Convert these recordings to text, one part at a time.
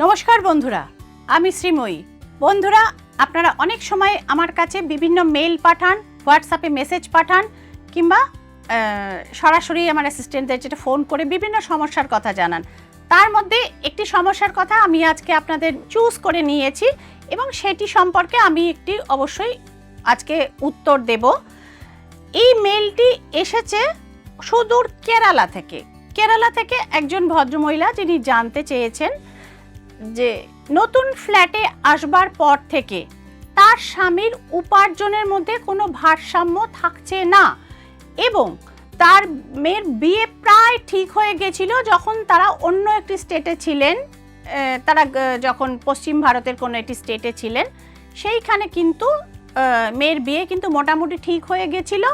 নমস্কার বন্ধুরা, আমি শ্রীময়ী। বন্ধুরা, আপনারা অনেক সময় আমার কাছে বিভিন্ন মেল পাঠান, হোয়াটসঅ্যাপে মেসেজ পাঠান কিংবা সরাসরি আমার অ্যাসিস্ট্যান্টদের যেটা ফোন করে বিভিন্ন সমস্যার কথা জানান। তার মধ্যে একটি সমস্যার কথা আমি আজকে আপনাদের চুজ করে নিয়েছি এবং সেটি সম্পর্কে আমি একটি অবশ্যই আজকে উত্তর দেব। এই মেলটি এসেছে সুদূর কেরালা থেকে। কেরালা থেকে একজন ভদ্রমহিলা যিনি জানতে চেয়েছেন যে নতুন ফ্ল্যাটে আসবার পর থেকে তার স্বামীর উপার্জনের মধ্যে কোনো ভারসাম্য থাকছে না এবং তার মেয়ের বিয়ে প্রায় ঠিক হয়ে গেছিল যখন তারা অন্য একটি স্টেটে ছিলেন। তারা যখন পশ্চিম ভারতের কোনো একটি স্টেটে ছিলেন, সেইখানে কিন্তু মেয়ের বিয়ে কিন্তু মোটামুটি ঠিক হয়ে গেছিল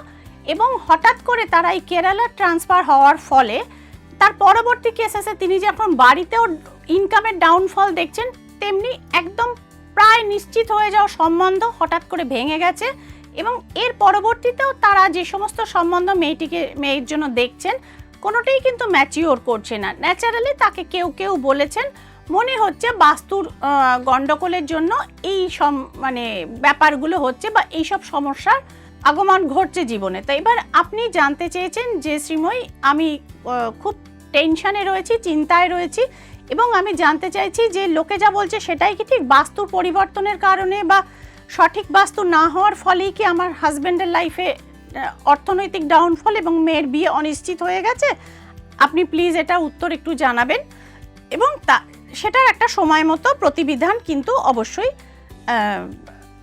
এবং হঠাৎ করে তারা এই কেরালা ট্রান্সফার হওয়ার ফলে তার পরবর্তী কেসেসে তিনি যখন বাড়িতেও ইনকামের ডাউনফল দেখছেন, তেমনি একদম প্রায় নিশ্চিত হয়ে যাওয়া সম্বন্ধ হঠাৎ করে ভেঙে গেছে এবং এর পরবর্তীতেও তারা যে সমস্ত সম্বন্ধ মেয়ের জন্য দেখছেন কোনোটাই কিন্তু ম্যাচিওর করছে না। ন্যাচারালি তাকে কেউ কেউ বলেছেন মনে হচ্ছে বাস্তুর গণ্ডগোলের জন্য এই ব্যাপারগুলো হচ্ছে বা এইসব সমস্যার আগমন ঘটছে জীবনে। তো এবার আপনি জানতে চেয়েছেন যে শ্রীময়ী, আমি খুব টেনশনে রয়েছি, চিন্তায় রয়েছি এবং আমি জানতে চাইছি যে লোকে যা বলছে সেটাই কি ঠিক? বাস্তুর পরিবর্তনের কারণে বা সঠিক বাস্তু না হওয়ার ফলেই কি আমার হাজব্যান্ডের লাইফে অর্থনৈতিক ডাউনফল এবং মেয়ের বিয়ে অনিশ্চিত হয়ে গেছে? আপনি প্লিজ এটা উত্তর একটু জানাবেন এবং সেটার একটা সময় মতো প্রতিবিধান কিন্তু অবশ্যই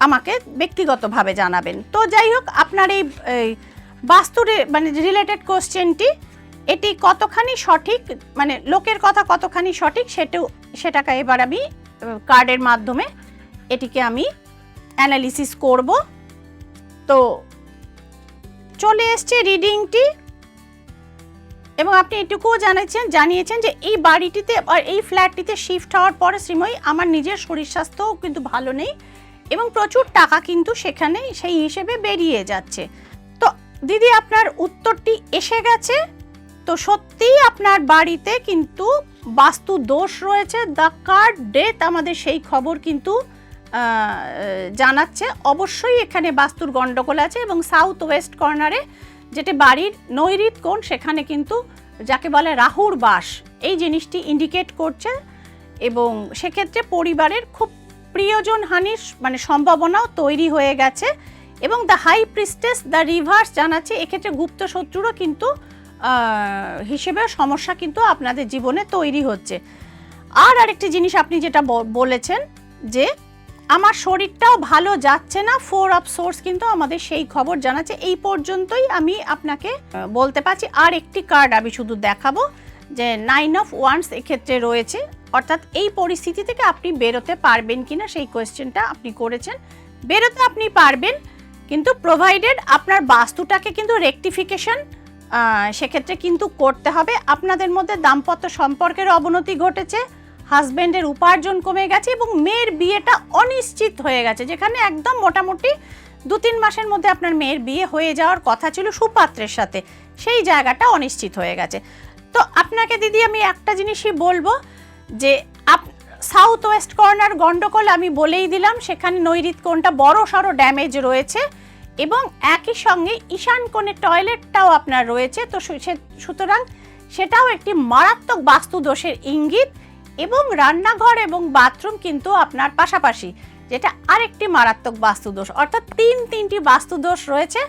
আমাকে ব্যক্তিগতভাবে জানাবেন। তো যাই হোক, আপনার এই বাস্তুর রিলেটেড কোশ্চেনটি এটি কতখানি সঠিক, লোকের কথা কতখানি সঠিক সেটাকে এবার আমি কার্ডের মাধ্যমে এটিকে আমি অ্যানালিসিস করব। তো চলে এসছে রিডিংটি এবং আপনি এটুকুও জানিয়েছেন যে এই বাড়িটিতে আর এই ফ্ল্যাটটিতে শিফট হওয়ার পরে শ্রীময়ী আমার নিজের শরীর স্বাস্থ্যও কিন্তু ভালো নেই এবং প্রচুর টাকা কিন্তু সেখানে সেই হিসেবে বেরিয়ে যাচ্ছে। তো দিদি, আপনার উত্তরটি এসে গেছে। তো সত্যিই আপনার বাড়িতে কিন্তু বাস্তু দোষ রয়েছে। দ্য কার্ড ডেথ আমাদের সেই খবর কিন্তু জানাচ্ছে। অবশ্যই এখানে বাস্তুর গণ্ডগোল আছে এবং সাউথ ওয়েস্ট কর্নারে যেটা বাড়ির নৈঋত কোণ, সেখানে কিন্তু যাকে বলে রাহুর বাস, এই জিনিসটি ইন্ডিকেট করছে এবং সেক্ষেত্রে পরিবারের খুব প্রিয়জন হানির সম্ভাবনাও তৈরি হয়ে গেছে এবং the high priestess the reverse জানাচ্ছে এক্ষেত্রে গুপ্ত শত্রুরও কিন্তু হিসেবে সমস্যা কিন্তু আপনাদের জীবনে তৈরি হচ্ছে। আর আরেকটি জিনিস আপনি যেটা বলেছেন যে আমার শরীরটাও ভালো যাচ্ছে না, 4 অফ সোর্স কিন্তু আমাদের সেই খবর জানাচ্ছে। এই পর্যন্তই আমি আপনাকে বলতে পারছি। আর একটি কার্ড আমি শুধু দেখাবো যে 9 অফ ওয়ান্ডস এক্ষেত্রে রয়েছে, অর্থাৎ এই পরিস্থিতি থেকে আপনি বেরোতে পারবেন কিনা সেই কোয়েশ্চেনটা আপনি করেছেন। বেরোতে আপনি পারবেন, কিন্তু প্রোভাইডেড আপনার বাস্তুটাকে কিন্তু রেকটিফিকেশন সেক্ষেত্রে কিন্তু করতে হবে। আপনাদের মধ্যে দাম্পত্য সম্পর্কের অবনতি ঘটেছে, হাজব্যান্ডের উপার্জন কমে গেছে এবং মেয়ের বিয়েটা অনিশ্চিত হয়ে গেছে, যেখানে একদম মোটামুটি 2-3 মাসের মধ্যে আপনার মেয়ের বিয়ে হয়ে যাওয়ার কথা ছিল সুপাত্রের সাথে, সেই জায়গাটা অনিশ্চিত হয়ে গেছে। তো আপনাকে দিদি আমি একটা জিনিসই বলবো যে সাউথ ওয়েস্ট কর্নার গণ্ডগোল আমি বলেই দিলাম, সেখানে নৈঋত কোণটা বড় সড়ো ড্যামেজ রয়েছে এবং একই সঙ্গে ঈশান কোণে টয়লেটটাও আপনার রয়েছে। তো সুতরাং সেটাও একটি মারাত্মক বাস্তু দোষের ইঙ্গিত এবং রান্নাঘর এবং বাথরুম কিন্তু আপনার পাশাপাশি, যেটা আরেকটি মারাত্মক বাস্তুদোষ, অর্থাৎ তিনটি বাস্তুদোষ রয়েছে,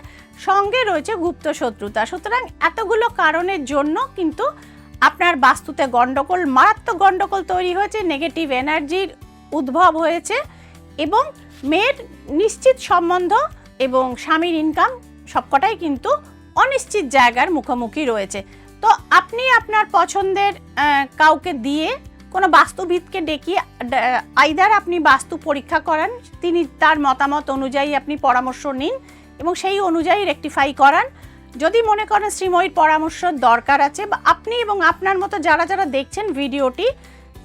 সঙ্গে রয়েছে গুপ্ত শত্রুতা। সুতরাং এতগুলো কারণের জন্য কিন্তু আপনার বাস্তুতে গণ্ডগোল, মারাত্মক গণ্ডগোল তৈরি হয়েছে, নেগেটিভ এনার্জির উদ্ভব হয়েছে এবং মেয়ের নিশ্চিত সম্বন্ধ এবং স্বামীর ইনকাম সবকটাই কিন্তু অনিশ্চিত জায়গার মুখোমুখি রয়েছে। তো আপনি আপনার পছন্দের কাউকে দিয়ে কোনো বাস্তুবিদকে ডেকিয়ে আইদার আপনি বাস্তু পরীক্ষা করান, তিনি তার মতামত অনুযায়ী আপনি পরামর্শ নিন এবং সেই অনুযায়ী রেকটিফাই করান। যদি মনে করেন শ্রীময়ীর পরামর্শ দরকার আছে বা আপনি এবং আপনার মতো যারা যারা দেখছেন ভিডিওটি,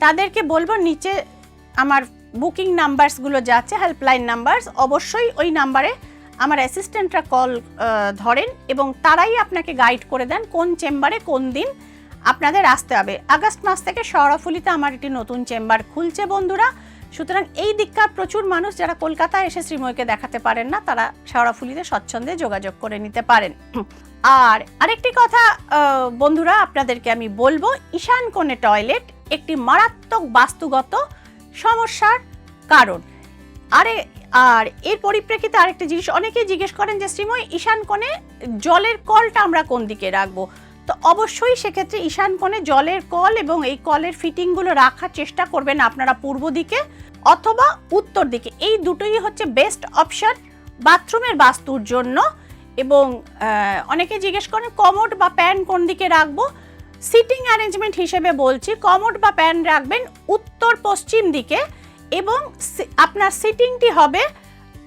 তাদেরকে বলবো নিচে আমার বুকিং নাম্বারসগুলো যাচ্ছে, হেল্পলাইন নাম্বারস, অবশ্যই ওই নাম্বারে আমার অ্যাসিস্ট্যান্টরা কল ধরেন এবং তারাই আপনাকে গাইড করে দেন কোন চেম্বারে কোন দিন আপনাদের আসতে হবে। আগস্ট মাস থেকে শেওড়াফুলিতে আমার একটি নতুন চেম্বার খুলছে বন্ধুরা, সুতরাং এই দিককার প্রচুর মানুষ যারা কলকাতায় এসে শ্রীময়ীকে দেখাতে পারেন না, তারা শেওড়াফুলিতে স্বচ্ছন্দে যোগাযোগ করে নিতে পারেন। আর আরেকটি কথা বন্ধুরা আপনাদেরকে আমি বলবো, ঈশান কোণে টয়লেট একটি মারাত্মক বাস্তুগত সমস্যার কারণ। আর এর পরিপ্রেক্ষিতে আরেকটা জিনিস অনেকেই জিজ্ঞেস করেন যে শ্রীময়ী ঈশান কোণে জলের কলটা আমরা কোন দিকে রাখবো। তো অবশ্যই সেক্ষেত্রে ঈশান কোণে জলের কল এবং এই কলের ফিটিংগুলো রাখার চেষ্টা করবেন আপনারা পূর্ব দিকে অথবা উত্তর দিকে। এই দুটোই হচ্ছে বেস্ট অপশন বাথরুমের বাস্তুর জন্য। এবং অনেকে জিজ্ঞেস করেন কমোড বা প্যান কোন দিকে রাখবো। সিটিং অ্যারেঞ্জমেন্ট হিসেবে বলছি, কমোড বা প্যান রাখবেন উত্তর পশ্চিম দিকে এবং আপনার সিটিংটি হবে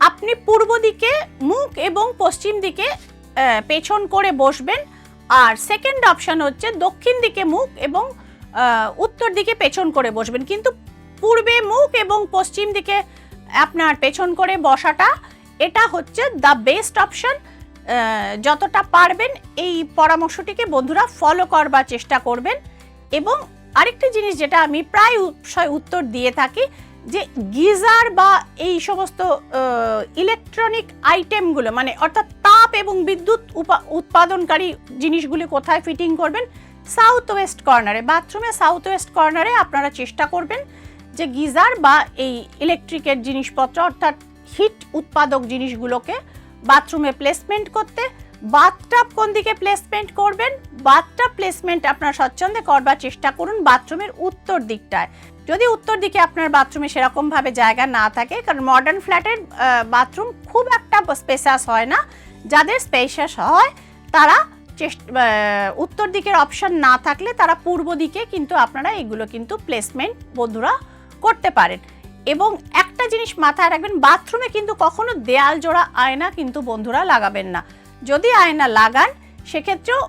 আপনি পূর্ব দিকে মুখ এবং পশ্চিম দিকে পেছন করে বসবেন। আর সেকেন্ড অপশন হচ্ছে দক্ষিণ দিকে মুখ এবং উত্তর দিকে পেছন করে বসবেন, কিন্তু পূর্বে মুখ এবং পশ্চিম দিকে আপনার পেছন করে বসাটা এটা হচ্ছে দ্য বেস্ট অপশন। যতটা পারবেন এই পরামর্শটিকে বন্ধুরা ফলো করবার চেষ্টা করবেন। এবং আরেকটি জিনিস যেটা আমি প্রায় উত্তর দিয়ে থাকি, যে গিজার বা এই সমস্ত ইলেকট্রনিক আইটেমগুলো মানে অর্থাৎ তাপ এবং বিদ্যুৎ উৎপাদনকারী জিনিসগুলি কোথায় ফিটিং করবেন, সাউথ ওয়েস্ট কর্নারে, বাথরুমে সাউথ ওয়েস্ট কর্নারে আপনারা চেষ্টা করবেন যে গিজার বা এই ইলেকট্রিকের জিনিসপত্র অর্থাৎ হিট উৎপাদক জিনিসগুলোকে বাথরুমে প্লেসমেন্ট করতে। বাথটাব কোন দিকে প্লেসমেন্ট করবেন, বাথটাব প্লেসমেন্ট আপনারা স্বচ্ছন্দে করবার চেষ্টা করুন বাথরুমের উত্তর দিকটায়। যদি উত্তর দিকে আপনার বাথরুমে সেরকমভাবে জায়গা না থাকে, কারণ মডার্ন ফ্ল্যাটের বাথরুম খুব একটা স্পেসাস হয় না, যাদের স্পেসাস হয় তারা উত্তর দিকের অপশন না থাকলে তারা পূর্ব দিকে কিন্তু আপনারা এগুলো কিন্তু প্লেসমেন্ট বন্ধুরা করতে পারেন। এবং একটা জিনিস মাথায় রাখবেন, বাথরুমে কিন্তু কখনো দেয়াল জোড়া আয়না কিন্তু বন্ধুরা লাগাবেন না। যদি আয়না লাগান সেক্ষেত্রেও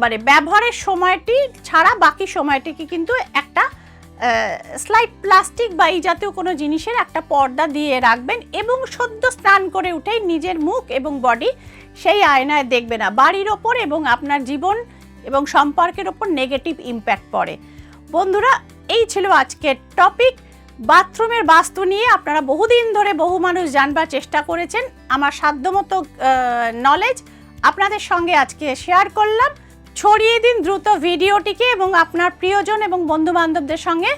মানে ব্যবহারের সময়টি ছাড়া বাকি সময়টিকে কিন্তু একটা স্লাইড প্লাস্টিক বা এই জাতীয় কোনো জিনিসের একটা পর্দা দিয়ে রাখবেন এবং সদ্য স্নান করে উঠেই নিজের মুখ এবং বডি সেই আয়নায় দেখবে না। বাড়ির ওপর এবং আপনার জীবন এবং সম্পর্কের ওপর নেগেটিভ ইম্প্যাক্ট পড়ে। বন্ধুরা এই ছিল আজকের টপিক, বাথরুমের বাস্তু নিয়ে আপনারা বহুদিন ধরে বহু মানুষ জানবার চেষ্টা করেছেন। আমার সাধ্যমতো নলেজ আপনাদের সঙ্গে আজকে শেয়ার করলাম। ছড়িয়ে দিন দ্রুত ভিডিওটিকে এবং আপনার প্রিয়জন এবং বন্ধু বান্ধবদের সঙ্গে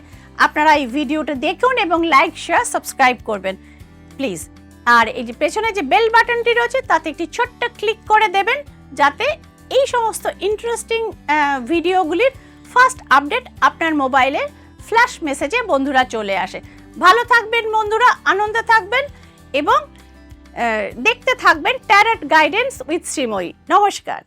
আপনারা এই ভিডিওটা দেখুন এবং লাইক শেয়ার সাবস্ক্রাইব করবেন প্লিজ। আর এই যে পেছনে যে বেল বাটনটি রয়েছে তাতে একটি ছোট্ট ক্লিক করে দেবেন, যাতে এই সমস্ত ইন্টারেস্টিং ভিডিওগুলির ফার্স্ট আপডেট আপনার মোবাইলে ফ্ল্যাশ মেসেজে বন্ধুরা চলে আসে। ভালো থাকবেন বন্ধুরা, আনন্দে থাকবেন এবং দেখতে থাকবেন ট্যারট গাইডেন্স উইথ শ্রীময়ী। নমস্কার।